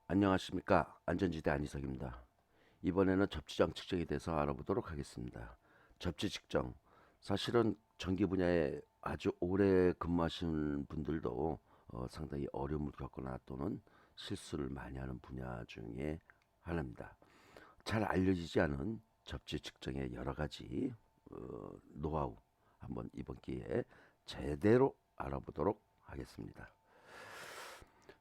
안녕하십니까. 안전지대 안희석입니다. 이번에는 접지장 측정에 대해서 알아보도록 하겠습니다. 접지 측정, 사실은 전기 분야에 아주 오래 근무하신 분들도 상당히 어려움을 겪거나 또는 실수를 많이 하는 분야 중에 하나입니다. 잘 알려지지 않은 접지 측정의 여러 가지 노하우, 한번 이번 기회에 제대로 알아보도록 하겠습니다.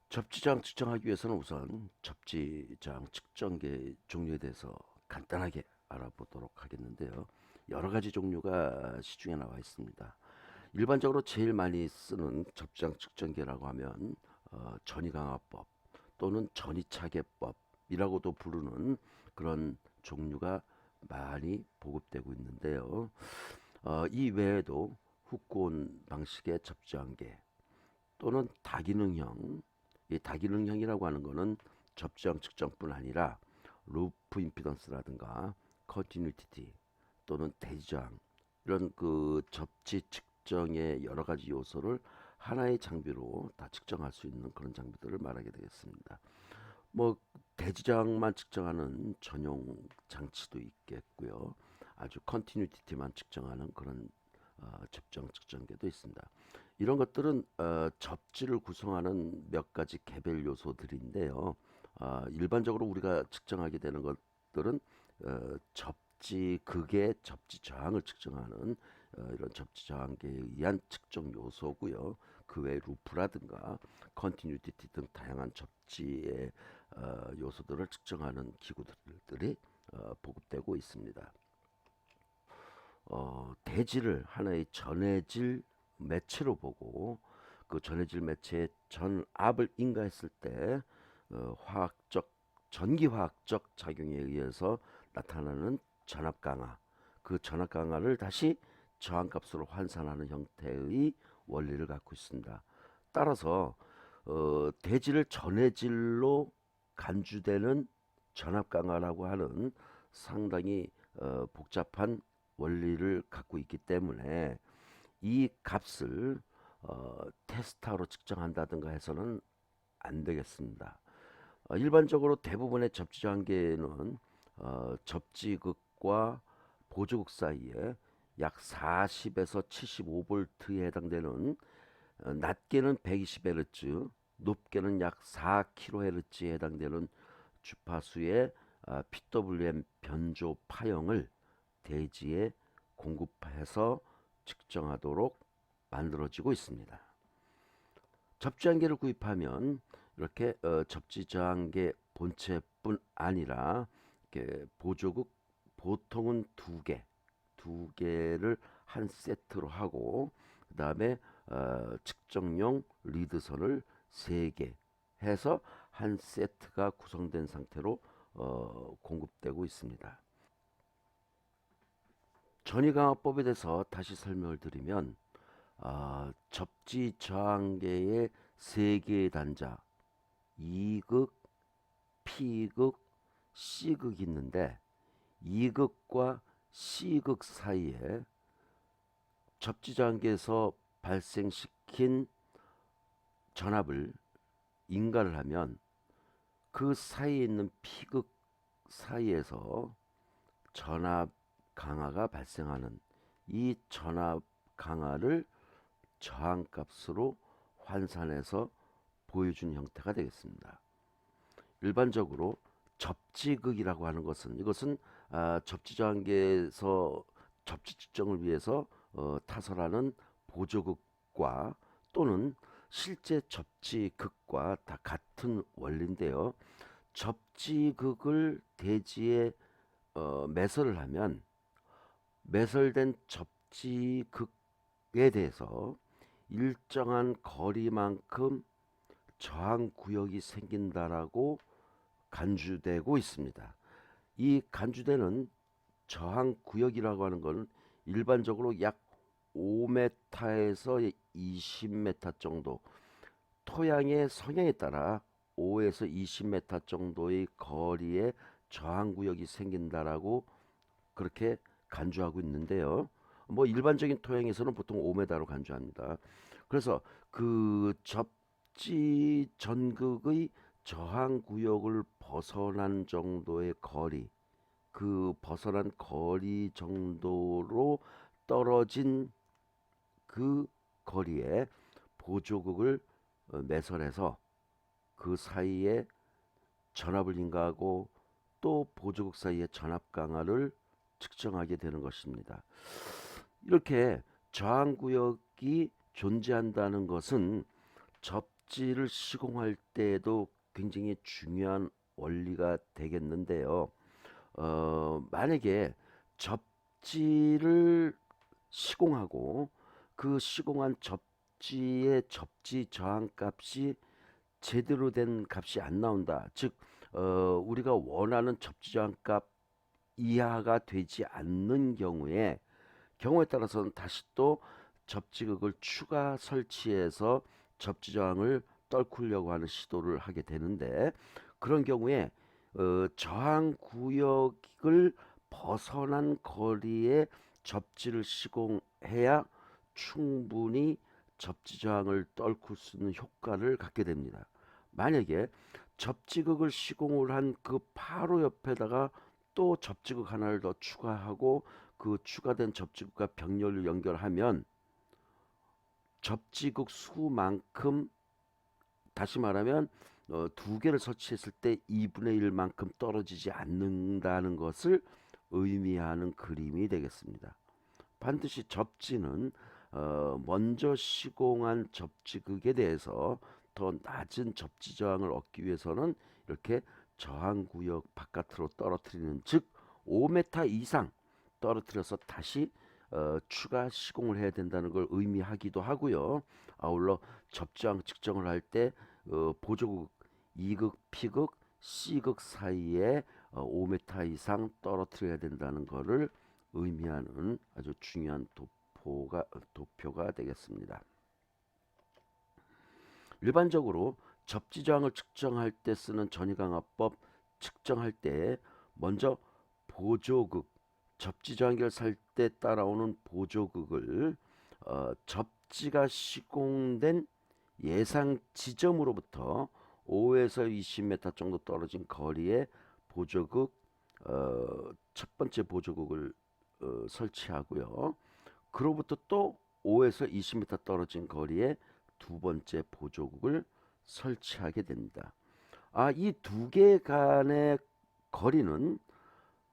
접지장 측정하기 위해서는 우선 접지장 측정계 종류에 대해서 간단하게 알아보도록 하겠는데요. 여러 가지 종류가 시중에 나와 있습니다. 일반적으로 제일 많이 쓰는 접지장 측정계라고 하면 전이강화법 또는 전이차계법이라고도 부르는 그런 종류가 많이 보급되고 있는데요. 이 외에도 후크온 방식의 접지장계 또는 다기능형, 이 다기능형이라고 하는 거는 접지형 측정뿐 아니라 루프 임피던스라든가 컨티뉴티티 또는 대지저항, 이런 그 접지 측정의 여러 가지 요소를 하나의 장비로 다 측정할 수 있는 그런 장비들을 말하게 되겠습니다. 뭐 대지저항만 측정하는 전용 장치도 있겠고요. 아주 컨티뉴티티만 측정하는 그런 접정 측정기도 있습니다. 이런 것들은 접지를 구성하는 몇 가지 개별 요소들인데요. 일반적으로 우리가 측정하게 되는 것들은 접지 극의 접지 저항을 측정하는 이런 접지 저항계에 의한 측정 요소고요. 그 외 루프라든가 컨티뉴티티 등 다양한 접지의 요소들을 측정하는 기구들이 보급되고 있습니다. 대지를 하나의 전해질 매체로 보고 그 전해질 매체의 전압을 인가했을 때 화학적 전기화학적 작용에 의해서 나타나는 전압 강화, 그 전압 강화를 다시 저항값으로 환산하는 형태의 원리를 갖고 있습니다. 따라서 대지를 전해질로 간주되는 전압 강화라고 하는 상당히 복잡한 원리를 갖고 있기 때문에 이 값을 테스타로 측정한다든가 해서는 안 되겠습니다. 일반적으로 대부분의 접지장계는 접지극과 보조극 사이에 약 40에서 75V에 해당되는 낮게는 120Hz, 높게는 약 4kHz에 해당되는 주파수의 PWM 변조 파형을 대지에 공급해서 측정하도록 만들어지고 있습니다. 접지한계를 구입하면 이렇게 접지저항계 본체뿐 아니라 이렇게 보조극 보통은 두 개를 한 세트로 하고 그 다음에 측정용 리드선을 세 개 해서 한 세트가 구성된 상태로 공급되고 있습니다. 전이강화법에 대해서 다시 설명을 드리면 접지 저항계의 세 개의 단자 E극, P극, C극이 있는데 E극과 C극 사이에 접지 저항계에서 발생시킨 전압을 인가를 하면 그 사이에 있는 P극 사이에서 전압 강화가 발생하는 이 전압 강화를 저항값으로 환산해서 보여준 형태가 되겠습니다. 일반적으로 접지극이라고 하는 것은 이것은 접지저항계에서 접지 측정을 위해서 타설하는 보조극과 또는 실제 접지극과 다 같은 원리인데요. 접지극을 대지에 매설을 하면 매설된 접지극에 대해서 일정한 거리만큼 저항 구역이 생긴다라고 간주되고 있습니다. 이 간주되는 저항 구역이라고 하는 것은 일반적으로 약 5m에서 20m 정도, 토양의 성향에 따라 5에서 20m 정도의 거리에 저항 구역이 생긴다라고 그렇게 간주하고 있는데요. 뭐 일반적인 토양에서는 보통 5m로 간주합니다. 그래서 그 접지 전극의 저항 구역을 벗어난 정도의 거리, 그 벗어난 거리 정도로 떨어진 그 거리에 보조국을 매설해서 그 사이에 전압을 인가하고 또 보조국 사이의 전압 강하를 측정하게 되는 것입니다. 이렇게 저항 구역이 존재한다는 것은 접지를 시공할 때에도 굉장히 중요한 원리가 되겠는데요. 만약에 접지를 시공하고 그 시공한 접지의 접지 저항 값이 제대로 된 값이 안 나온다. 즉, 우리가 원하는 접지 저항 값 이하가 되지 않는 경우에 따라서는 다시 또 접지극을 추가 설치해서 접지 저항을 떨구려고 하는 시도를 하게 되는데, 그런 경우에 저항 구역을 벗어난 거리에 접지를 시공해야 충분히 접지 저항을 떨굴 수 있는 효과를 갖게 됩니다. 만약에 접지극을 시공을 한 그 바로 옆에다가 또 접지극 하나를 더 추가하고 그 추가된 접지극과 병렬을 연결하면 접지극 수만큼, 다시 말하면 두 개를 설치했을 때 2분의 1만큼 떨어지지 않는다는 것을 의미하는 그림이 되겠습니다. 반드시 접지는 먼저 시공한 접지극에 대해서 더 낮은 접지 저항을 얻기 위해서는 이렇게 저항 구역 바깥으로 떨어뜨리는, 즉 5m 이상 떨어뜨려서 다시 추가 시공을 해야 된다는 걸 의미하기도 하고요. 아울러 접지항 측정을 할 때 보조국 E극, P극, C극 사이에 5m 이상 떨어뜨려야 된다는 것을 의미하는 아주 중요한 도표가 되겠습니다. 일반적으로 접지 저항을 측정할 때 쓰는 전이강화법 측정할 때 먼저 보조극, 접지 저항계를 살 때 따라오는 보조극을 접지가 시공된 예상 지점으로부터 5에서 20m 정도 떨어진 거리에 보조극 첫 번째 보조극을 설치하고요. 그로부터 또 5에서 20m 떨어진 거리에 두 번째 보조국을 설치하게 됩니다. 이 두 개 간의 거리는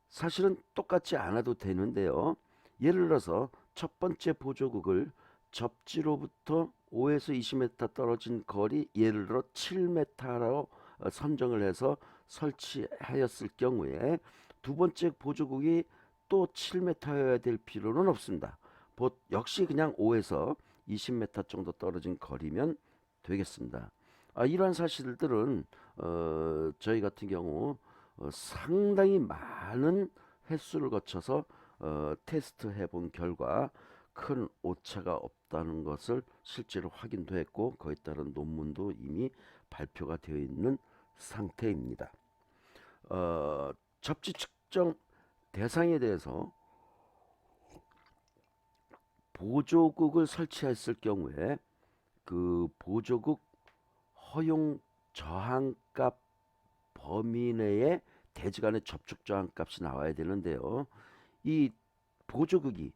사실은 똑같지 않아도 되는데요. 예를 들어서 첫 번째 보조국을 접지로부터 5에서 20m 떨어진 거리, 예를 들어 7m로 선정을 해서 설치하였을 경우에 두 번째 보조국이 또 7m여야 될 필요는 없습니다. 역시 그냥 5에서 20m 정도 떨어진 거리면 되겠습니다. 이러한 사실들은 저희 같은 경우 상당히 많은 횟수를 거쳐서 테스트해 본 결과 큰 오차가 없다는 것을 실제로 확인도 했고, 거기에 따른 논문도 이미 발표가 되어 있는 상태입니다. 접지 측정 대상에 대해서 보조국을 설치했을 경우에 그 보조국 허용 저항값 범위 내에 대지 간의 접촉 저항값이 나와야 되는데요. 이 보조국이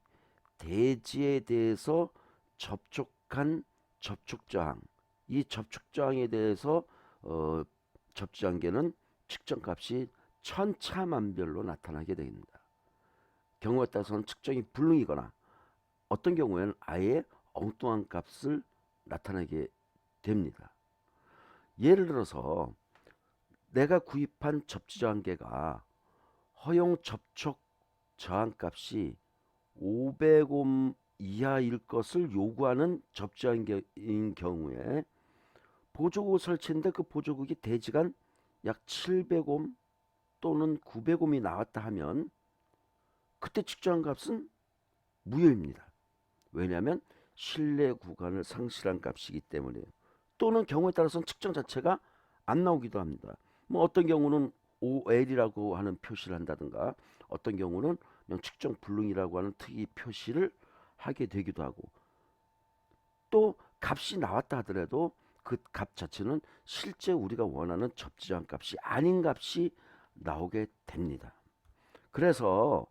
대지에 대해서 접촉한 접촉 저항, 이 접촉 저항에 대해서 접지 저항계는 측정값이 천차만별로 나타나게 됩니다. 경우에 따라서는 측정이 불능이거나 어떤 경우에는 아예 엉뚱한 값을 나타내게 됩니다. 예를 들어서 내가 구입한 접지 저항계가 허용 접촉 저항값이 500옴 이하일 것을 요구하는 접지 저항계인 경우에 보조국을 설치했는데 그 보조국이 대지간 약 700옴 또는 900옴이 나왔다 하면 그때 측정한 값은 무효입니다. 왜냐하면 신뢰 구간을 상실한 값이기 때문에요. 또는 경우에 따라서는 측정 자체가 안 나오기도 합니다. 어떤 경우는 OL이라고 하는 표시를 한다든가, 어떤 경우는 그냥 측정 불능이라고 하는 특이 표시를 하게 되기도 하고, 또 값이 나왔다 하더라도 그 값 자체는 실제 우리가 원하는 접지전 값이 아닌 값이 나오게 됩니다. 그래서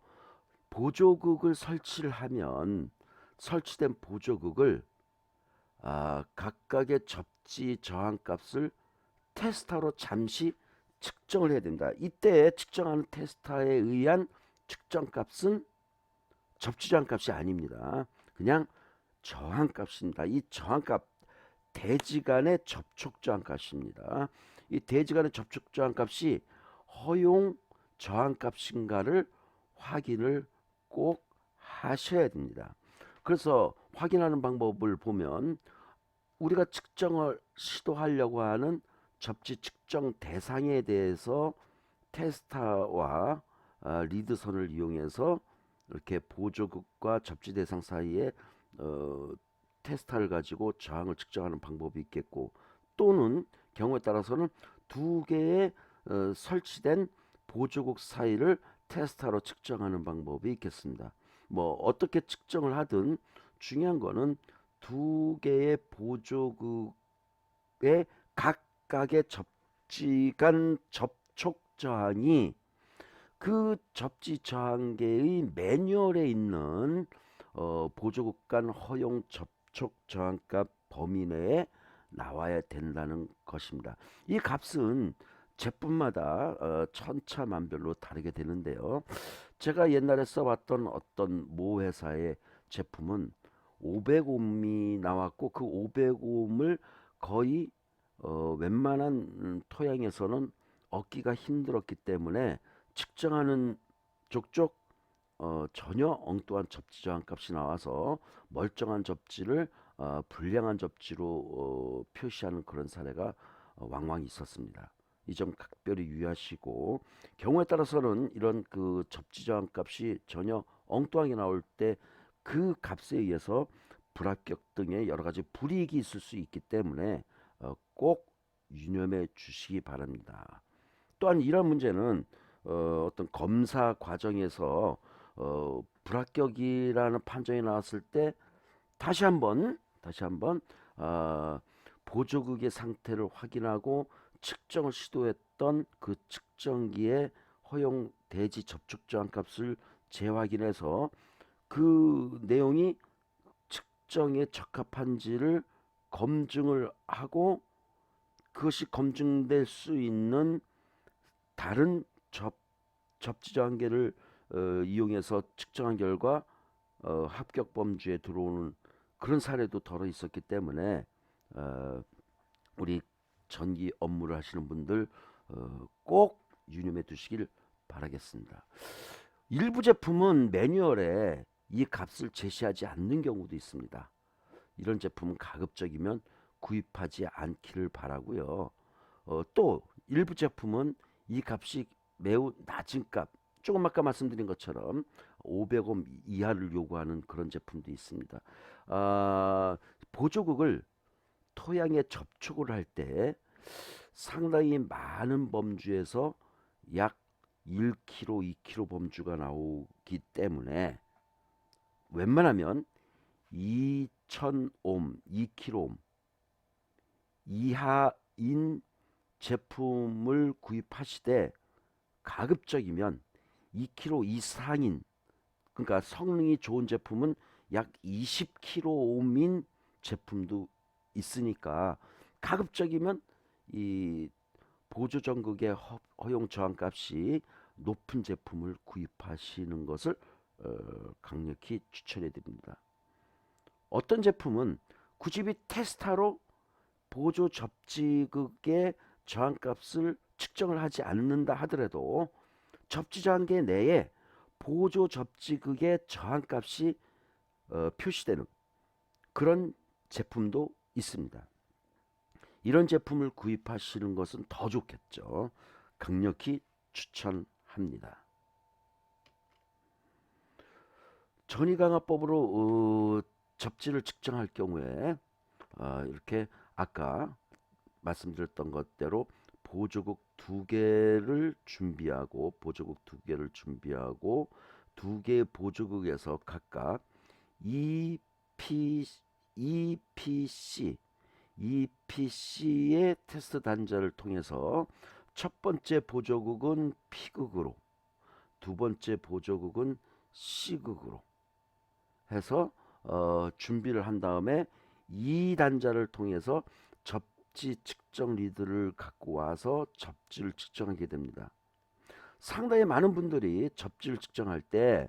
보조극을 설치를 하면 설치된 보조극을 각각의 접지 저항값을 테스터로 잠시 측정을 해야 됩니다. 이때 측정하는 테스터에 의한 측정값은 접지 저항값이 아닙니다. 그냥 저항값입니다. 이 저항값 대지 간의 접촉 저항값입니다. 이 대지 간의 접촉 저항값이 허용 저항값인가를 확인을 꼭 하셔야 됩니다. 그래서 확인하는 방법을 보면 우리가 측정을 시도하려고 하는 접지 측정 대상에 대해서 테스터와 리드선을 이용해서 이렇게 보조극과 접지 대상 사이에 테스터를 가지고 저항을 측정하는 방법이 있겠고, 또는 경우에 따라서는 두 개의 설치된 보조극 사이를 테스터로 측정하는 방법이 있겠습니다. 뭐 어떻게 측정을 하든 중요한 거는 두 개의 보조극의 각각의 접지 간 접촉 저항이 그 접지 저항계의 매뉴얼에 있는 보조극 간 허용 접촉 저항값 범위 내에 나와야 된다는 것입니다. 이 값은 제품마다 천차만별로 다르게 되는데요. 제가 옛날에 써봤던 어떤 모 회사의 제품은 500옴이 나왔고, 그 500옴을 거의 웬만한 토양에서는 얻기가 힘들었기 때문에 측정하는 족족 전혀 엉뚱한 접지 저항 값이 나와서 멀쩡한 접지를 불량한 접지로 표시하는 그런 사례가 왕왕 있었습니다. 이 점 각별히 유의하시고, 경우에 따라서는 이런 그 접지 저항 값이 전혀 엉뚱하게 나올 때 그 값에 의해서 불합격 등의 여러 가지 불이익이 있을 수 있기 때문에 꼭 유념해 주시기 바랍니다. 또한 이런 문제는 어떤 검사 과정에서 불합격이라는 판정이 나왔을 때 다시 한번 보조극의 상태를 확인하고 측정을 시도했던 그 측정기의 허용 대지 접촉 저항 값을 재확인해서 그 내용이 측정에 적합한지를 검증을 하고, 그것이 검증될 수 있는 다른 접지 저항계를 이용해서 측정한 결과 합격 범주에 들어오는 그런 사례도 덜어 있었기 때문에 우리 전기 업무를 하시는 분들 꼭 유념해 두시길 바라겠습니다. 일부 제품은 매뉴얼에 이 값을 제시하지 않는 경우도 있습니다. 이런 제품은 가급적이면 구입하지 않기를 바라고요. 또 일부 제품은 이 값이 매우 낮은 값, 조금 아까 말씀드린 것처럼 500옴 이하를 요구하는 그런 제품도 있습니다. 보조극을 토양에 접촉을 할 때 상당히 많은 범주에서 약 1kg, 2kg 범주가 나오기 때문에 웬만하면 2000옴, 2kg 이하인 제품을 구입하시되, 가급적이면 2kg 이상인, 그러니까 성능이 좋은 제품은 약 20kg옴인 제품도 있으니까 가급적이면 이 보조 전극의 허용 저항값이 높은 제품을 구입하시는 것을 강력히 추천해 드립니다. 어떤 제품은 굳이 테스터로 보조 접지극의 저항값을 측정을 하지 않는다 하더라도 접지 저항계 내에 보조 접지극의 저항값이 표시되는 그런 제품도 있습니다. 이런 제품을 구입하시는 것은 더 좋겠죠. 강력히 추천합니다. 전위강화법으로 접지를 측정할 경우에 이렇게 아까 말씀드렸던 것대로 보조극 두 개를 준비하고 두 개의 보조극에서 각각 EPC EPC의 테스트 단자를 통해서 첫 번째 보조국은 P극으로, 두 번째 보조국은 C극으로 해서 준비를 한 다음에 이 단자를 통해서 접지 측정 리드를 갖고 와서 접지를 측정하게 됩니다. 상당히 많은 분들이 접지를 측정할 때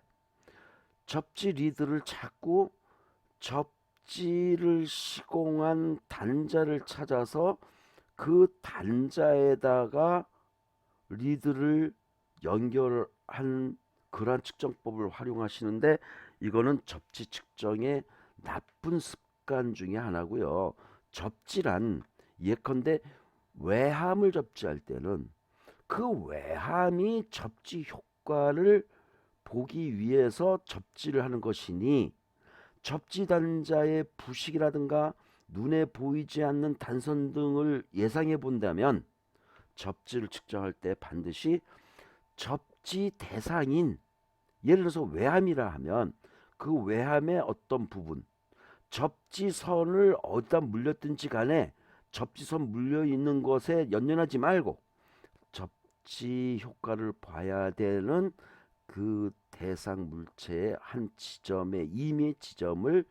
접지 리드를 찾고 접지를 시공한 단자를 찾아서 그 단자에다가 리드를 연결한 그러한 측정법을 활용하시는데, 이거는 접지 측정의 나쁜 습관 중에 하나고요. 접지란 예컨대 외함을 접지할 때는 그 외함이 접지 효과를 보기 위해서 접지를 하는 것이니, 접지 단자의 부식이라든가 눈에 보이지 않는 단선 등을 예상해 본다면 접지를 측정할 때 반드시 접지 대상인, 예를 들어서 외함이라 하면 그 외함의 어떤 부분, 접지선을 어디다 물렸든지 간에 접지선 물려 있는 것에 연연하지 말고 접지 효과를 봐야 되는 그 대상 물체의 한 지점에, 임의 지점을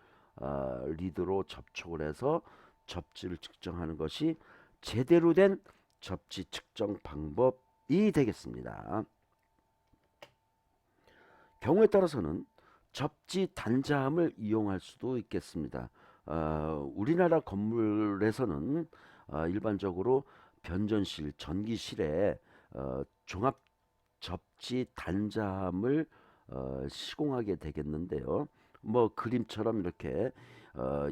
리드로 접촉을 해서 접지를 측정하는 것이 제대로 된 접지 측정 방법이 되겠습니다. 경우에 따라서는 접지 단자함을 이용할 수도 있겠습니다. 우리나라 건물에서는 일반적으로 변전실, 전기실에 종합 접지 단자함을 시공하게 되겠는데요. 뭐 그림처럼 이렇게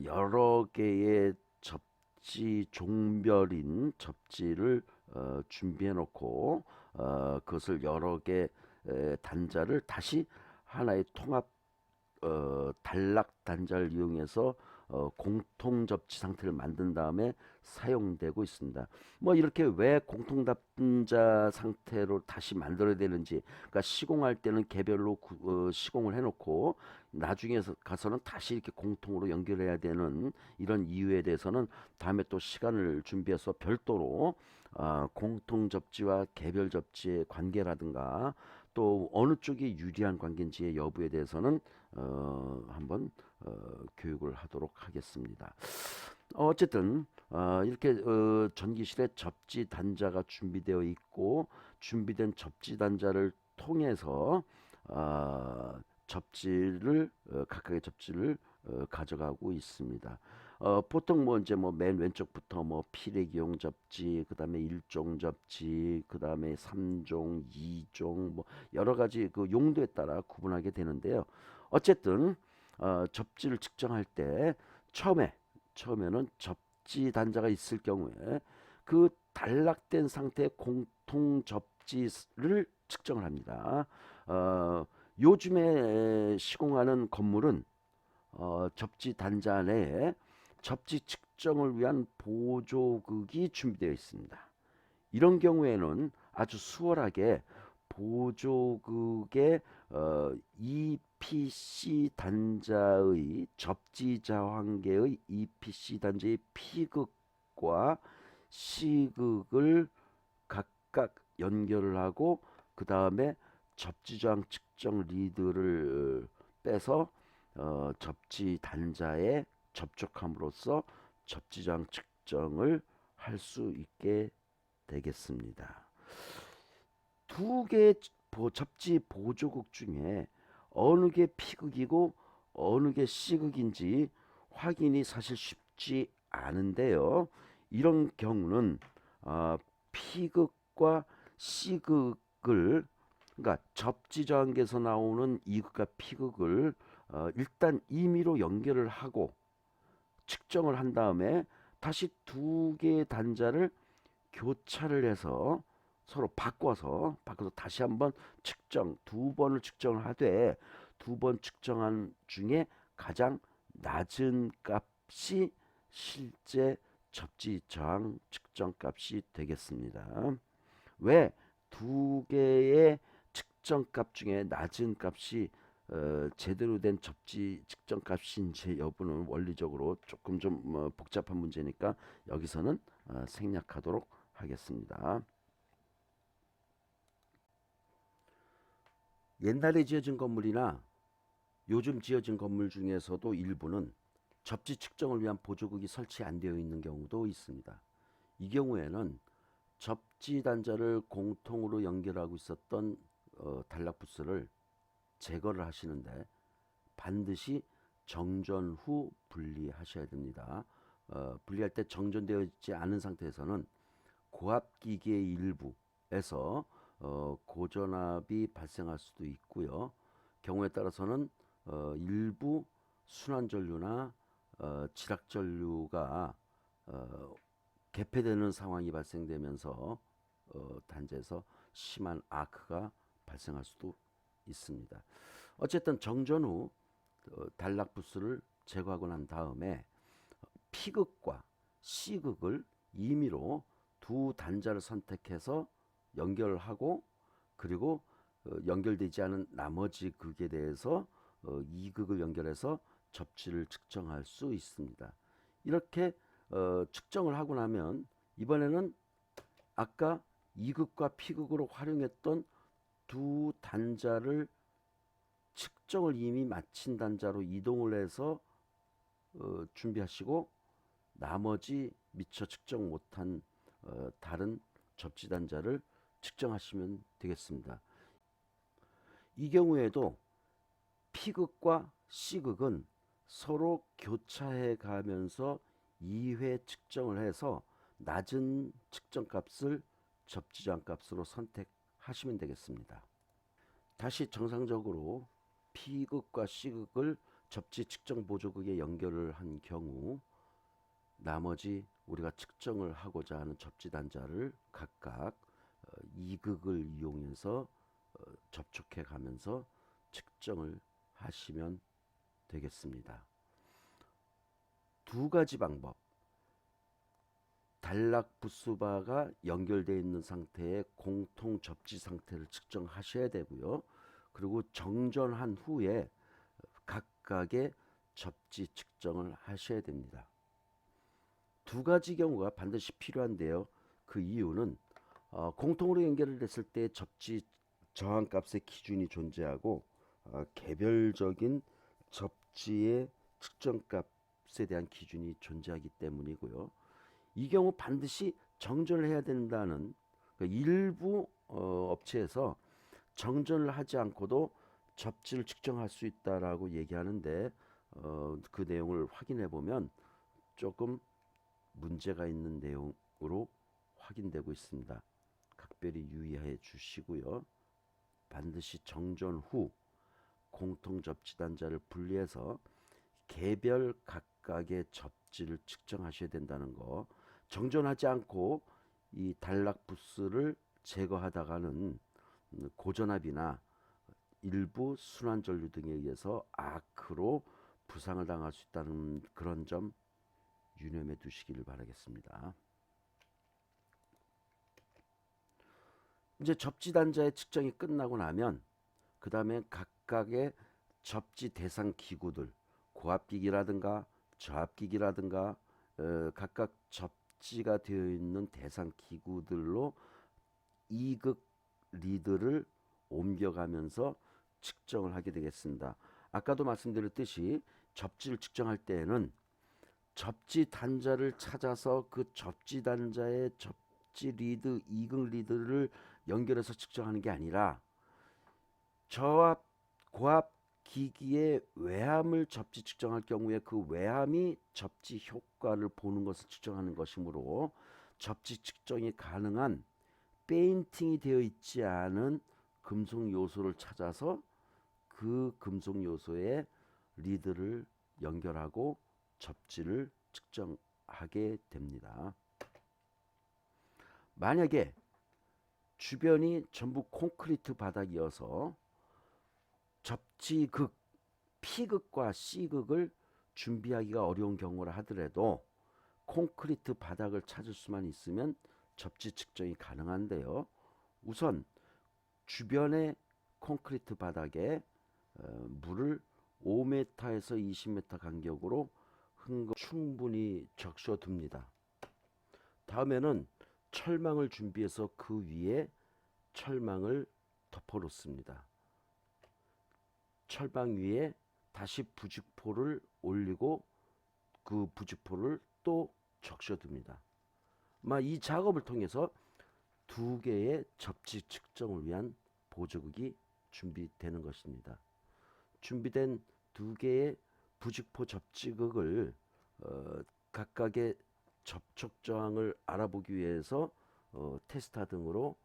여러 개의 접지 종별인 접지를 준비해 놓고 그것을 여러 개 단자를 다시 하나의 통합 단락 단자를 이용해서 공통 접지 상태를 만든 다음에 사용되고 있습니다. 뭐 이렇게 왜 공통 단자 상태로 다시 만들어야 되는지, 그러니까 시공할 때는 개별로 시공을 해놓고 나중에 가서는 다시 이렇게 공통으로 연결해야 되는 이런 이유에 대해서는 다음에 또 시간을 준비해서 별도로 공통 접지와 개별 접지의 관계라든가 또 어느 쪽이 유리한 관계인지의 여부에 대해서는 한번 교육을 하도록 하겠습니다. 어쨌든 이렇게 전기실에 접지 단자가 준비되어 있고, 준비된 접지 단자를 통해서 접지를 각각의 접지를 가져가고 있습니다. 보통 뭐 이제 뭐 맨 왼쪽부터 뭐 피레기용 접지, 그다음에 1종 접지, 그다음에 3종, 2종, 뭐 여러 가지 그 용도에 따라 구분하게 되는데요. 어쨌든 접지를 측정할 때 처음에는 접지 단자가 있을 경우에 그 단락된 상태의 공통 접지를 측정을 합니다. 요즘에 시공하는 건물은 접지 단자 내에 접지 측정을 위한 보조극이 준비되어 있습니다. 이런 경우에는 아주 수월하게 보조극의 EPC 단자의 접지 자환계의 EPC 단자의 P극과 C극을 각각 연결을 하고 그 다음에 접지 저항 측정 리드를 빼서 접지 단자에 접촉함으로써 접지 저항 측정을 할 수 있게 되겠습니다. 두 개의 접지 보조극 중에 어느 게 P극이고 어느 게 C극인지 확인이 사실 쉽지 않은데요. 이런 경우는 P극과 C극을, 그러니까 접지 저항계에서 나오는 E극과 P극을 일단 임의로 연결을 하고 측정을 한 다음에 다시 두 개의 단자를 교차를 해서 서로 바꿔서 다시 한번 두 번을 측정을 하되, 두 번 측정한 중에 가장 낮은 값이 실제 접지 저항 측정 값이 되겠습니다. 왜 두 개의 측정 값 중에 낮은 값이 제대로 된 접지 측정 값인지 여부는 원리적으로 조금 좀 복잡한 문제니까 여기서는 생략하도록 하겠습니다. 옛날에 지어진 건물이나 요즘 지어진 건물 중에서도 일부는 접지 측정을 위한 보조국이 설치 안 되어 있는 경우도 있습니다. 이 경우에는 접지 단자를 공통으로 연결하고 있었던 단락 부스를 제거를 하시는데 반드시 정전 후 분리하셔야 됩니다. 분리할 때 정전되어 있지 않은 상태에서는 고압기기의 일부에서 고전압이 발생할 수도 있고요. 경우에 따라서는 일부 순환전류나 지락전류가 개폐되는 상황이 발생되면서 단지에서 심한 아크가 발생할 수도 있습니다. 어쨌든 정전 후 단락 부스를 제거하고 난 다음에 P극과 C극을 임의로 두 단자를 선택해서 연결하고 그리고 연결되지 않은 나머지 극에 대해서 E극을 연결해서 접지를 측정할 수 있습니다. 이렇게 측정을 하고 나면 이번에는 아까 E극과 P극으로 활용했던 두 단자를 측정을 이미 마친 단자로 이동을 해서 준비하시고 나머지 미처 측정 못한 다른 접지 단자를 측정하시면 되겠습니다. 이 경우에도 P극과 C극은 서로 교차해 가면서 2회 측정을 해서 낮은 측정값을 접지장 값으로 선택하시면 되겠습니다. 다시 정상적으로 P극과 C극을 접지 측정 보조극에 연결을 한 경우 나머지 우리가 측정을 하고자 하는 접지 단자를 각각 2극을 이용해서 접촉해 가면서 측정을 하시면 되겠습니다. 두 가지 방법. 단락 부스바가 연결되어 있는 상태의 공통 접지 상태를 측정하셔야 되고요. 그리고 정전한 후에 각각의 접지 측정을 하셔야 됩니다. 두 가지 경우가 반드시 필요한데요. 그 이유는 공통으로 연결을 했을 때 접지 저항값의 기준이 존재하고 개별적인 접지의 측정값에 대한 기준이 존재하기 때문이고요. 이 경우 반드시 정전을 해야 된다는 일부 업체에서 정전을 하지 않고도 접지를 측정할 수 있다라고 얘기하는데 그 내용을 확인해 보면 조금 문제가 있는 내용으로 확인되고 있습니다. 각별히 유의해 주시고요. 반드시 정전 후 공통 접지 단자를 분리해서 개별 각각의 접지를 측정하셔야 된다는 거. 정전하지 않고 이 단락 부스를 제거하다가는 고전압이나 일부 순환전류 등에 의해서 아크로 부상을 당할 수 있다는 그런 점 유념해 두시기를 바라겠습니다. 이제 접지 단자의 측정이 끝나고 나면 그 다음에 각각의 접지 대상 기구들 고압기기라든가 저압기기라든가 각각 접지가 되어 있는 대상 기구들로 2극 리드를 옮겨가면서 측정을 하게 되겠습니다. 아까도 말씀드렸듯이 접지를 측정할 때에는 접지 단자를 찾아서 그 접지 단자의 접지 리드, 2극 리드를 연결해서 측정하는 게 아니라 저압, 고압 기기의 외함을 접지 측정할 경우에 그 외함이 접지 효과를 보는 것을 측정하는 것이므로 접지 측정이 가능한 페인팅이 되어 있지 않은 금속 요소를 찾아서 그 금속 요소에 리드를 연결하고 접지를 측정하게 됩니다. 만약에 주변이 전부 콘크리트 바닥이어서 접지극 P극과 C극을 준비하기가 어려운 경우라 하더라도 콘크리트 바닥을 찾을 수만 있으면 접지 측정이 가능한데요. 우선 주변의 콘크리트 바닥에 물을 5m에서 20m 간격으로 충분히 적셔둡니다. 다음에는 철망을 준비해서 그 위에 철망을 덮어놓습니다. 철망 위에 다시 부직포를 올리고 그 부직포를 또 적셔둡니다. 이 작업을 통해서 두 개의 접지 측정을 위한 보조극이 준비되는 것입니다. 준비된 두 개의 부직포 접지극을 각각의 접촉 저항을 알아보기 위해서 테스타 등으로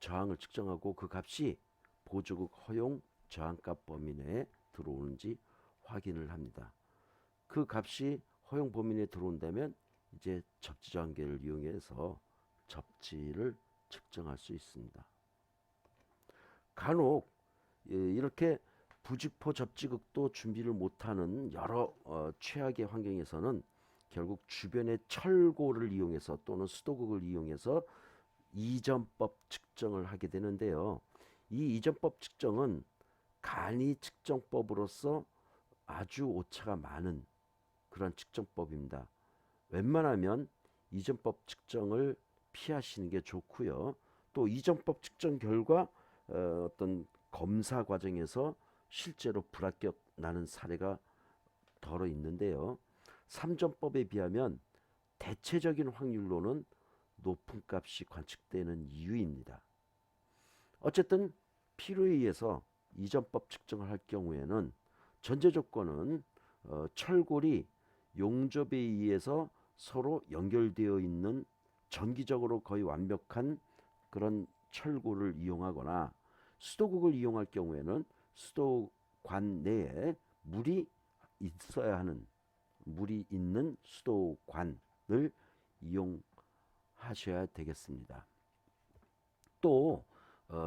저항을 측정하고 그 값이 보조극 허용 저항값 범위 내에 들어오는지 확인을 합니다. 그 값이 허용 범위 내에 들어온다면 이제 접지 저항계를 이용해서 접지를 측정할 수 있습니다. 간혹 이렇게 부직포 접지극도 준비를 못하는 여러 최악의 환경에서는 결국 주변의 철골을 이용해서 또는 수도극을 이용해서 이전법 측정을 하게 되는데요. 이 이전법 측정은 간이 측정법으로서 아주 오차가 많은 그런 측정법입니다. 웬만하면 이전법 측정을 피하시는 게 좋고요. 또 이전법 측정 결과 어떤 검사 과정에서 실제로 불합격 나는 사례가 덜어 있는데요. 3전법에 비하면 대체적인 확률로는 높은 값이 관측되는 이유입니다. 어쨌든 필요에 의해서 이전법 측정을 할 경우에는 전제 조건은 철골이 용접에 의해서 서로 연결되어 있는 전기적으로 거의 완벽한 그런 철골을 이용하거나 수도극을 이용할 경우에는 수도관 내에 물이 있어야 하는 물이 있는 수도관을 이용하셔야 되겠습니다. 또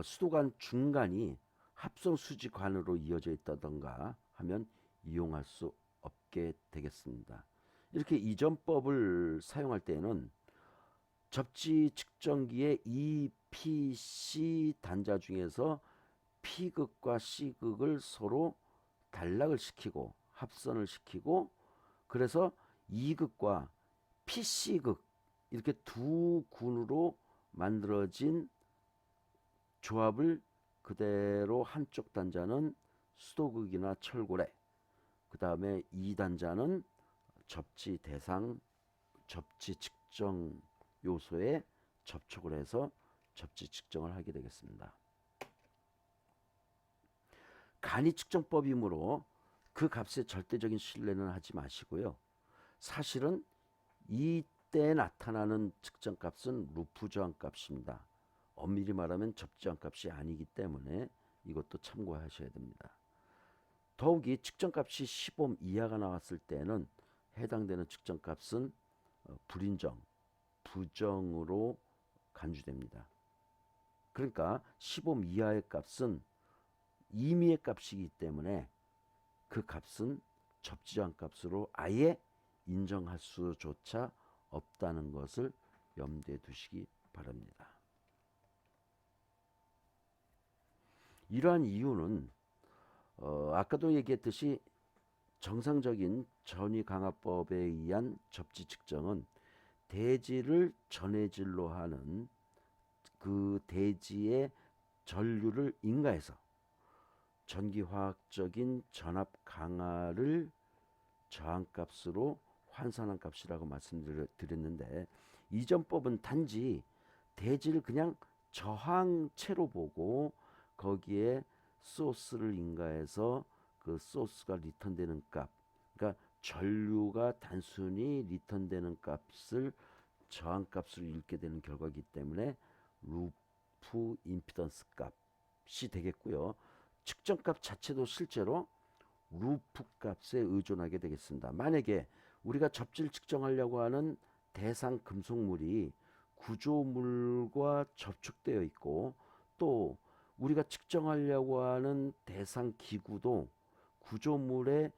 수도관 중간이 합성 수지관으로 이어져 있다던가 하면 이용할 수 없게 되겠습니다. 이렇게 이전법을 사용할 때는 접지 측정기의 EPC 단자 중에서 P극과 C극을 서로 단락을 시키고 합선을 시키고 그래서 E극과 PC극 이렇게 두 군으로 만들어진 조합을 그대로 한쪽 단자는 수도극이나 철골에 그 다음에 2단자는 접지 대상 접지 측정 요소에 접촉을 해서 접지 측정을 하게 되겠습니다. 간이 측정법이므로 그 값에 절대적인 신뢰는 하지 마시고요. 사실은 이때 나타나는 측정값은 루프 저항값입니다. 엄밀히 말하면 접지 저항값이 아니기 때문에 이것도 참고하셔야 됩니다. 더욱이 측정값이 10옴 이하가 나왔을 때는 해당되는 측정값은 불인정, 부정으로 간주됩니다. 그러니까 10옴 이하의 값은 임의의 값이기 때문에 그 값은 접지 저항 값으로 아예 인정할 수조차 없다는 것을 염두에 두시기 바랍니다. 이러한 이유는 아까도 얘기했듯이 정상적인 전위강화법에 의한 접지 측정은 대지를 전해질로 하는 그 대지의 전류를 인가해서 전기화학적인 전압 강화를 저항값으로 환산한 값이라고 말씀드렸는데 이전법은 단지 대지를 그냥 저항체로 보고 거기에 소스를 인가해서 그 소스가 리턴되는 값, 그러니까 전류가 단순히 리턴되는 값을 저항값으로 읽게 되는 결과이기 때문에 루프 임피던스 값이 되겠고요. 측정값 자체도 실제로 루프 값에 의존하게 되겠습니다. 만약에 우리가 접지를 측정하려고 하는 대상 금속물이 구조물과 접촉되어 있고 또 우리가 측정하려고 하는 대상 기구도 구조물의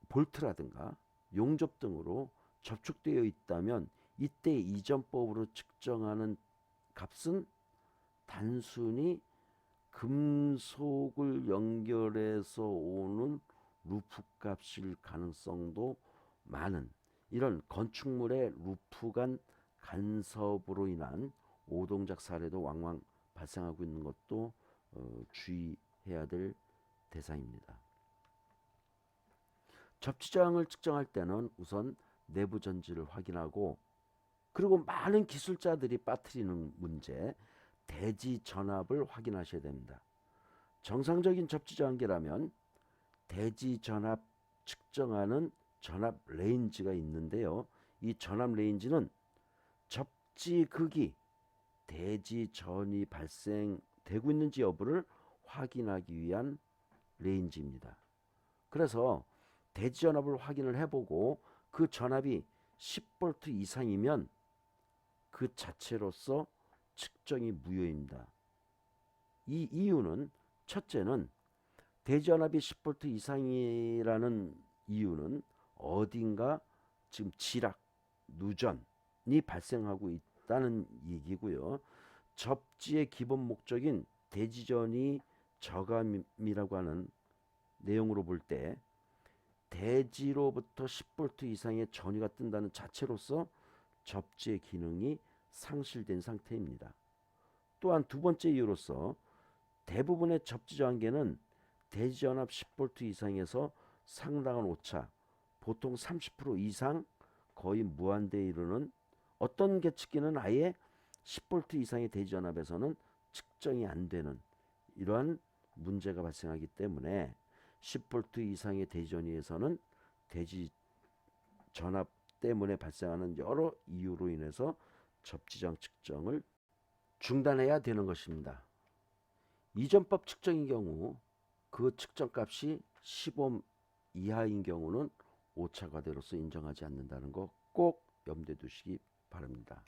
볼트라든가 용접 등으로 접촉되어 있다면 이때 이전법으로 측정하는 값은 단순히 금속을 연결해서 오는 루프 값일 가능성도 많은 이런 건축물의 루프 간 간섭으로 인한 오동작 사례도 왕왕 발생하고 있는 것도 주의해야 될 대상입니다. 접지저항을 측정할 때는 우선 내부 전지를 확인하고 그리고 많은 기술자들이 빠뜨리는 문제 대지 전압을 확인하셔야 됩니다. 정상적인 접지저항계라면 대지 전압 측정하는 전압 레인지가 있는데요. 이 전압 레인지는 접지극이 대지 전이 발생되고 있는지 여부를 확인하기 위한 레인지입니다. 그래서 대지 전압을 확인을 해보고 그 전압이 10V 이상이면 그 자체로서 측정이 무효입니다. 이 이유는 첫째는 대지 전압이 10V 이상이라는 이유는 어딘가 지금 지락, 누전이 발생하고 있다는 얘기고요. 접지의 기본 목적인 대지전이 저감이라고 하는 내용으로 볼 때 대지로부터 10V 이상의 전위가 뜬다는 자체로서 접지의 기능이 상실된 상태입니다. 또한 두 번째 이유로서 대부분의 접지 저항계는 대지 전압 10V 이상에서 상당한 오차, 보통 30% 이상 거의 무한대에 이르는 어떤 계측기는 아예 10V 이상의 대지 전압에서는 측정이 안 되는 이러한 문제가 발생하기 때문에 10V 이상의 대지 전위에서는 대지 전압 때문에 발생하는 여러 이유로 인해서 접지저항 측정을 중단해야 되는 것입니다. 이전법 측정의 경우 그 측정값이 10옴 이하인 경우는 오차과대로서 인정하지 않는다는 거 꼭 염두에 두시기 바랍니다.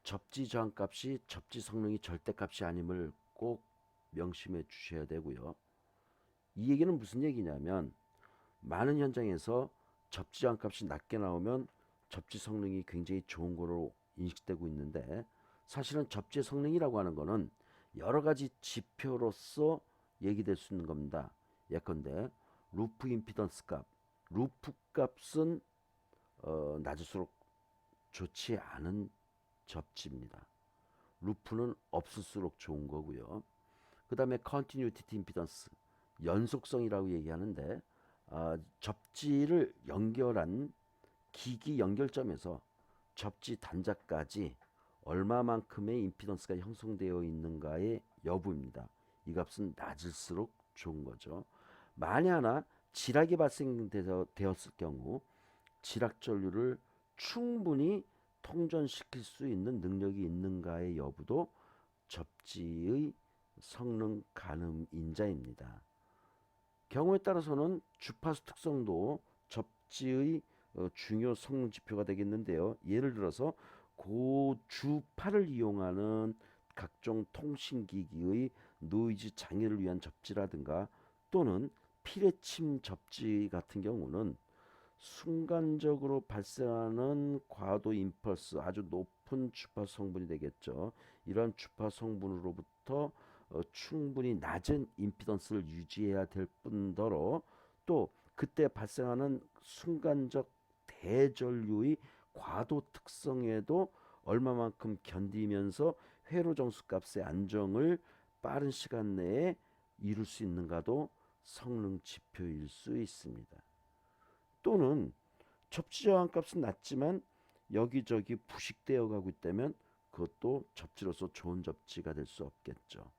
접지 저항값이 접지 성능이 절대값이 아님을 꼭 명심해 주셔야 되고요. 이 얘기는 무슨 얘기냐면 많은 현장에서 접지 저항값이 낮게 나오면 접지 성능이 굉장히 좋은 거로 인식되고 있는데 사실은 접지 성능이라고 하는 거는 여러 가지 지표로서 얘기될 수 있는 겁니다. 예컨대 루프 임피던스 값, 루프 값은 낮을수록 좋지 않은 접지입니다. 루프는 없을수록 좋은 거고요. 그 다음에 컨티뉴티 임피던스, 연속성이라고 얘기하는데 접지를 연결한 기기 연결점에서 접지 단자까지 얼마만큼의 임피던스가 형성되어 있는가의 여부입니다. 이 값은 낮을수록 좋은 거죠. 만에 하나 지락이 발생되었을 경우 지락 전류를 충분히 통전시킬 수 있는 능력이 있는가의 여부도 접지의 성능 가늠 인자입니다. 경우에 따라서는 주파수 특성도 접지의 중요 성능 지표가 되겠는데요. 예를 들어서 고주파를 이용하는 각종 통신기기의 노이즈 장애를 위한 접지라든가 또는 피레침 접지 같은 경우는 순간적으로 발생하는 과도 임펄스, 아주 높은 주파수 성분이 되겠죠. 이러한 주파수 성분으로부터 충분히 낮은 임피던스를 유지해야 될 뿐더러 또 그때 발생하는 순간적 대전류의 과도 특성에도 얼마만큼 견디면서 회로 정수 값의 안정을 빠른 시간 내에 이룰 수 있는가도 성능 지표일 수 있습니다. 또는 접지 저항 값은 낮지만 여기저기 부식되어 가고 있다면 그것도 접지로서 좋은 접지가 될 수 없겠죠.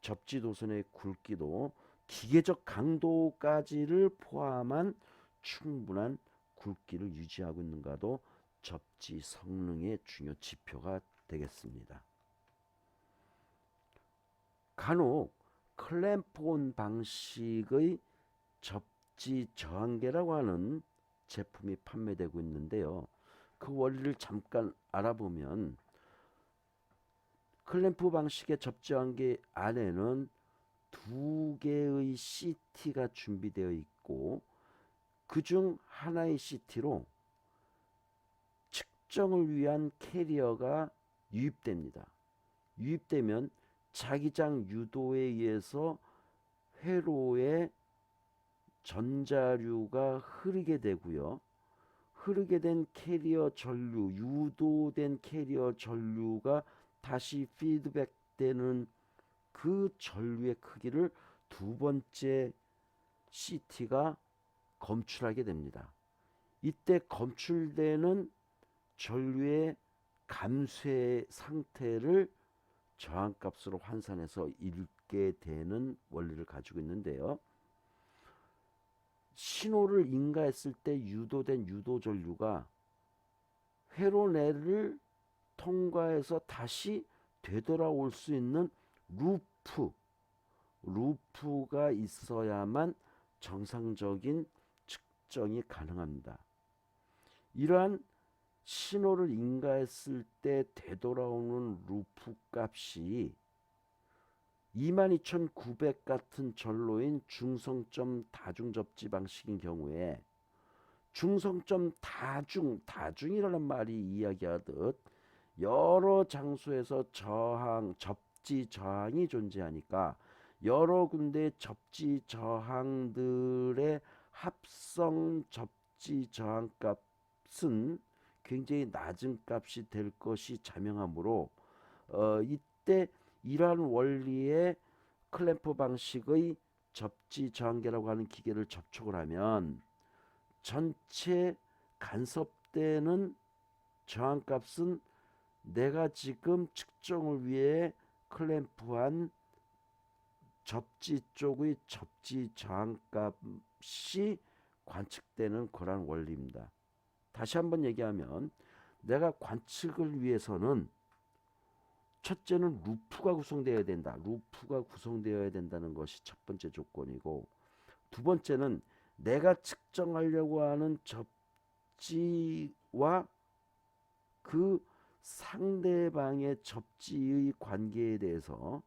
접지 도선의 굵기도 기계적 강도까지를 포함한 충분한 굵기를 유지하고 있는가도 접지 성능의 중요 지표가 되겠습니다. 간혹 클램프온 방식의 접지 저항계라고 하는 제품이 판매되고 있는데요. 그 원리를 잠깐 알아보면 클램프 방식의 접지 저항계 안에는 두 개의 CT가 준비되어 있고 그중 하나의 CT로 측정을 위한 캐리어가 유입됩니다. 유입되면 자기장 유도에 의해서 회로에 전자류가 흐르게 되고요. 흐르게 된 캐리어 전류, 유도된 캐리어 전류가 다시 피드백되는 그 전류의 크기를 두 번째 CT가 검출하게 됩니다. 이때 검출되는 전류의 감쇄 상태를 저항값으로 환산해서 읽게 되는 원리를 가지고 있는데요. 신호를 인가했을 때 유도된 유도 전류가 회로 내를 통과해서 다시 되돌아올 수 있는 루프가 있어야만 정상적인 측정이 가능합니다. 이러한 신호를 인가했을 때 되돌아오는 루프 값이 22,900 같은 전로인 중성점 다중접지 방식인 경우에 중성점 다중이라는 말이 이야기하듯 여러 장소에서 접지 저항이 존재하니까 여러 군데 접지 저항들의 합성 접지 저항값은 굉장히 낮은 값이 될 것이 자명하므로 이때 이러한 원리의 클램프 방식의 접지 저항계라고 하는 기계를 접촉을 하면 전체 간섭되는 저항값은 내가 지금 측정을 위해 클램프한 접지 쪽의 접지 저항값이 관측되는 그런 원리입니다. 다시 한번 얘기하면 내가 관측을 위해서는 첫째는 루프가 구성되어야 된다. 루프가 구성되어야 된다는 것이 첫 번째 조건이고, 두 번째는 내가 측정하려고 하는 접지와 그 상대방의 접지의 관계에 대해서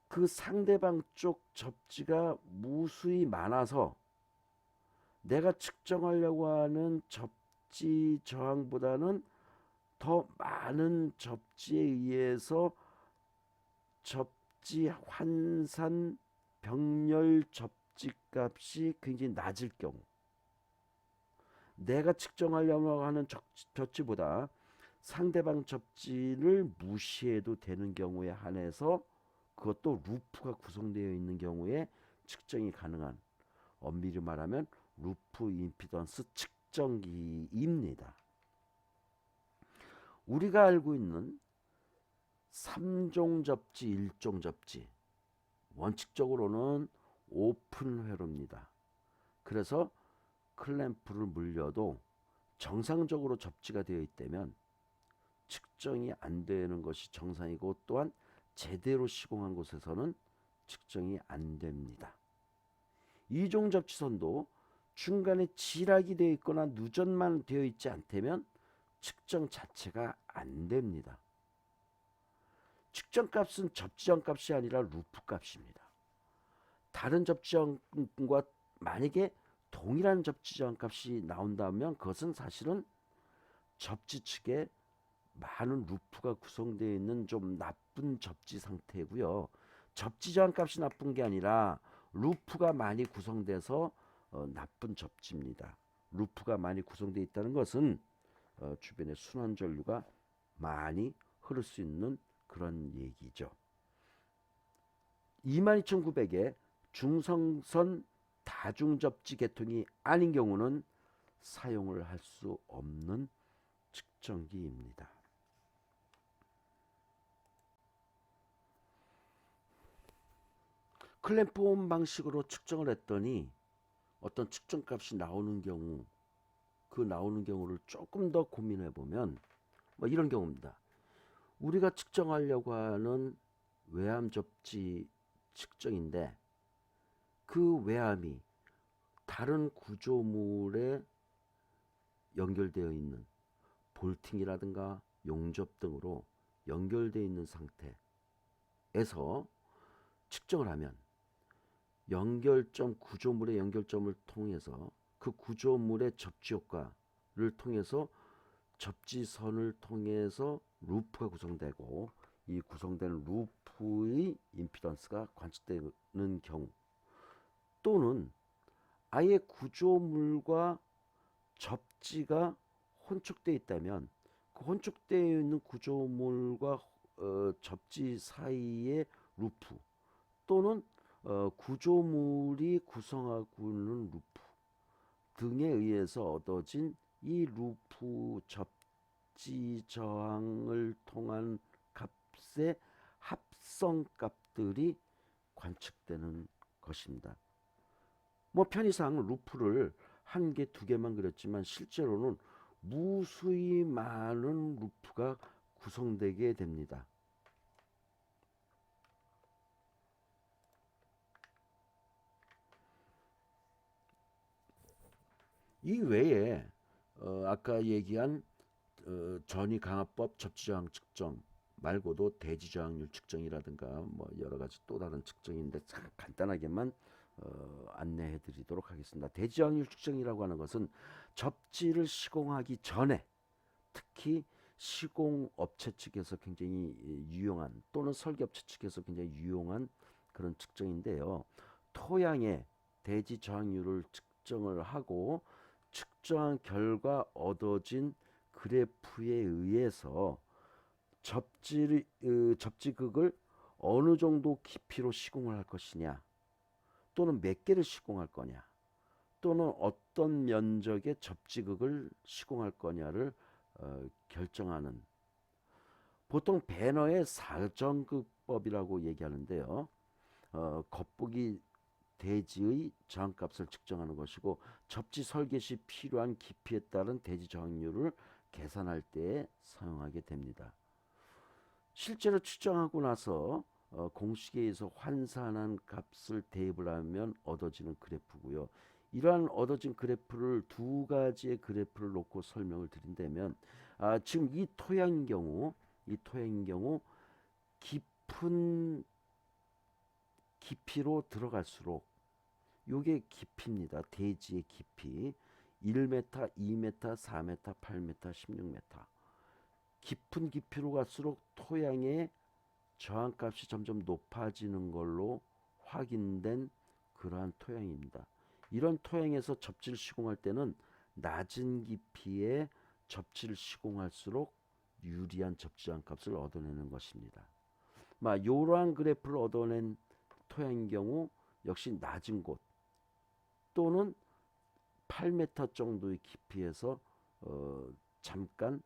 그 상대방 쪽 접지가 무수히 많아서 내가 측정하려고 하는 접지 저항보다는 더 많은 접지에 의해서 접지 환산 병렬 접지 값이 굉장히 낮을 경우, 내가 측정하려고 하는 접지보다 상대방 접지를 무시해도 되는 경우에 한해서 그것도 루프가 구성되어 있는 경우에 측정이 가능한, 엄밀히 말하면 루프 임피던스 측정기입니다. 우리가 알고 있는 3종 접지, 1종 접지, 원칙적으로는 오픈 회로입니다. 그래서 클램프를 물려도 정상적으로 접지가 되어 있다면 측정이 안 되는 것이 정상이고, 또한 제대로 시공한 곳에서는 측정이 안 됩니다. 2종 접지선도 중간에 지락이 되어 있거나 누전만 되어 있지 않다면 측정 자체가 안 됩니다. 측정값은 접지점값이 아니라 루프값입니다. 다른 접지점과 만약에 동일한 접지점값이 나온다면 그것은 사실은 접지 측에 많은 루프가 구성되어 있는 좀 나쁜 접지 상태고요. 접지 저항값이 나쁜 게 아니라 루프가 많이 구성돼서 나쁜 접지입니다. 루프가 많이 구성되어 있다는 것은 주변에 순환 전류가 많이 흐를 수 있는 그런 얘기죠. 22,900의 중성선 다중접지 계통이 아닌 경우는 사용을 할 수 없는 측정기입니다. 클램프온 방식으로 측정을 했더니 어떤 측정값이 나오는 경우, 그 나오는 경우를 조금 더 고민해 보면 이런 경우입니다. 우리가 측정하려고 하는 외암 접지 측정인데 그 외암이 다른 구조물에 연결되어 있는 볼팅이라든가 용접 등으로 연결되어 있는 상태에서 측정을 하면 연결점, 구조물의 연결점을 통해서 그 구조물의 접지 효과를 통해서 접지선을 통해서 루프가 구성되고, 이 구성된 루프의 임피던스가 관측되는 경우, 또는 아예 구조물과 접지가 혼축되어 있다면 그 혼축되어 있는 구조물과 접지 사이의 루프, 또는 구조물이 구성하고 있는 루프 등에 의해서 얻어진 이 루프 접지 저항을 통한 값의 합성값들이 관측되는 것입니다. 뭐 편의상 루프를 한 개, 두 개만 그렸지만 실제로는 무수히 많은 루프가 구성되게 됩니다. 이 외에 아까 얘기한 전위강화법 접지저항 측정 말고도 대지저항률 측정이라든가 뭐 여러 가지 또 다른 측정인데 참 간단하게만 안내해 드리도록 하겠습니다. 대지저항률 측정이라고 하는 것은 접지를 시공하기 전에, 특히 시공업체 측에서 굉장히 유용한, 또는 설계업체 측에서 굉장히 유용한 그런 측정인데요. 토양의 대지 저항률을 측정을 하고 측정한 결과 얻어진 그래프에 의해서 접지극을 어느 정도 깊이로 시공을 할 것이냐, 또는 몇 개를 시공할 거냐, 또는 어떤 면적의 접지극을 시공할 거냐를 결정하는, 보통 배너의 사정극법이라고 얘기하는데요. 겉보기 대지의 저항값을 측정하는 것이고, 접지 설계 시 필요한 깊이에 따른 대지 저항률을 계산할 때에 사용하게 됩니다. 실제로 측정하고 나서 공식에 의해서 환산한 값을 대입을 하면 얻어지는 그래프고요. 이러한 얻어진 그래프를 두 가지의 그래프를 놓고 설명을 드린다면, 지금 이 토양인 경우 깊은 깊이로 들어갈수록, 요게 깊이입니다. 대지의 깊이 1m, 2m, 4m, 8m, 16m. 깊은 깊이로 갈수록 토양의 저항값이 점점 높아지는 걸로 확인된 그러한 토양입니다. 이런 토양에서 접지를 시공할 때는 낮은 깊이의 접지를 시공할수록 유리한 접지 저항값을 얻어내는 것입니다. 이러한 그래프를 얻어낸 토양인 경우 역시 낮은 곳, 또는 8m 정도의 깊이에서 잠깐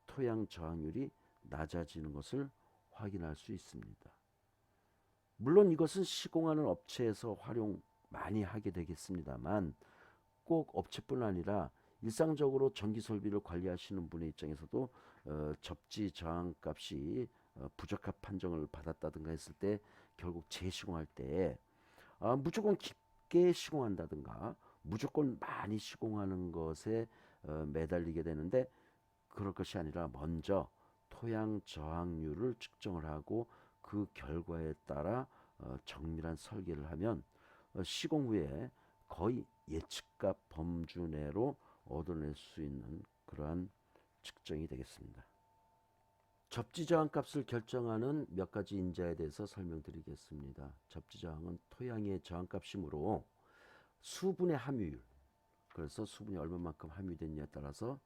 토양 저항률이 낮아지는 것을 확인할 수 있습니다. 물론 이것은 시공하는 업체에서 활용 많이 하게 되겠습니다만, 꼭 업체뿐 아니라 일상적으로 전기 설비를 관리하시는 분의 입장에서도 접지 저항값이 부적합 판정을 받았다든가 했을 때, 결국 재시공할 때 무조건 깊게 시공한다든가 무조건 많이 시공하는 것에 매달리게 되는데, 그럴 것이 아니라 먼저 토양 저항률을 측정을 하고 그 결과에 따라 정밀한 설계를 하면 시공 후에 거의 예측값 범주 내로 얻어낼 수 있는 그러한 측정이 되겠습니다. 접지 저항 값을 결정하는 몇 가지 인자에 대해서 설명드리겠습니다. 접지 저항은 토양의 저항 값이므로 수분의 함유율, 그래서 수분이 얼마만큼 함유됐냐에 따라서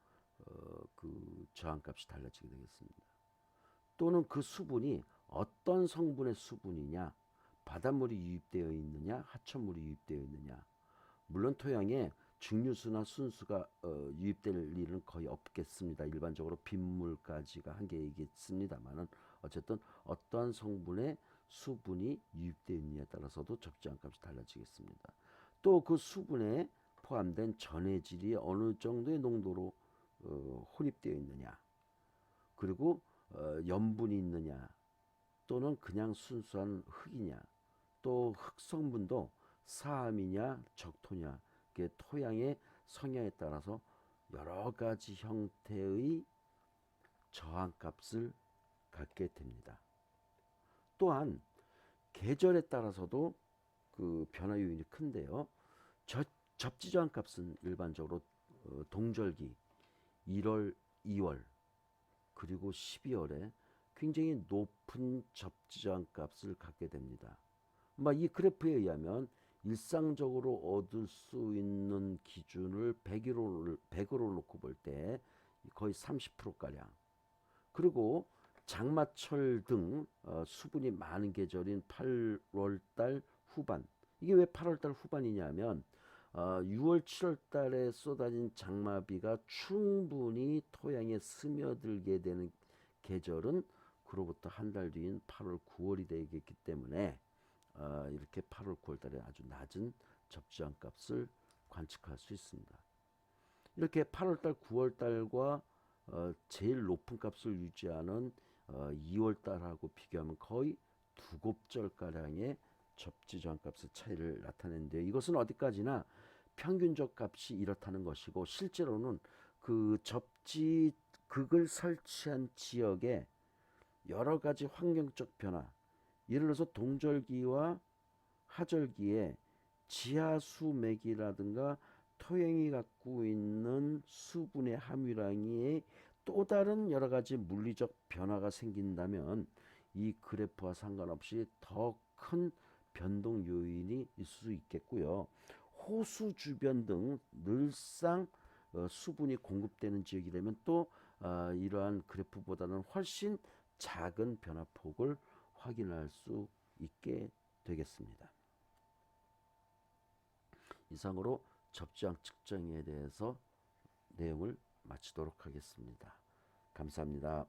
그 저항 값이 달라지게 되겠습니다. 또는 그 수분이 어떤 성분의 수분이냐, 바닷물이 유입되어 있느냐, 하천물이 유입되어 있느냐. 물론 토양에 증류수나 순수가 유입될 일은 거의 없겠습니다. 일반적으로 빗물까지가 한계이겠습니다만은, 어쨌든 어떠한 성분의 수분이 유입되어 있느냐에 따라서도 접지한 값이 달라지겠습니다. 또 그 수분에 포함된 전해질이 어느 정도의 농도로 혼입되어 있느냐, 그리고 염분이 있느냐, 또는 그냥 순수한 흙이냐, 또 흙 성분도 사암이냐 적토냐, 토양의 성향에 따라서 여러 가지 형태의 저항값을 갖게 됩니다. 또한 계절에 따라서도 그 변화 요인이 큰데요. 접지 저항값은 일반적으로 동절기 1월, 2월, 그리고 12월에 굉장히 높은 접지점 값을 갖게 됩니다. 이 그래프에 의하면 일상적으로 얻을 수 있는 기준을 100으로 놓고 볼 때 거의 30%가량. 그리고 장마철 등 수분이 많은 계절인 8월달 후반. 이게 왜 8월달 후반이냐면 6월, 7월달에 쏟아진 장마비가 충분히 토양에 스며들게 되는 계절은 그로부터 한 달 뒤인 8월, 9월이 되겠기 때문에 이렇게 8월, 9월달에 아주 낮은 접지점 값을 관측할 수 있습니다. 이렇게 8월달, 9월달과 제일 높은 값을 유지하는 2월달하고 비교하면 거의 두 곱절가량의 접지점 값의 차이를 나타내는데요. 이것은 어디까지나 평균적 값이 이렇다는 것이고, 실제로는 그 접지극을 설치한 지역에 여러 가지 환경적 변화, 예를 들어서 동절기와 하절기에 지하수맥이라든가 토양이 갖고 있는 수분의 함유량이 또 다른 여러 가지 물리적 변화가 생긴다면 이 그래프와 상관없이 더 큰 변동 요인이 있을 수 있겠고요. 호수 주변 등 늘상 수분이 공급되는 지역이라면 또 이러한 그래프보다는 훨씬 작은 변화폭을 확인할 수 있게 되겠습니다. 이상으로 접지량 측정에 대해서 내용을 마치도록 하겠습니다. 감사합니다.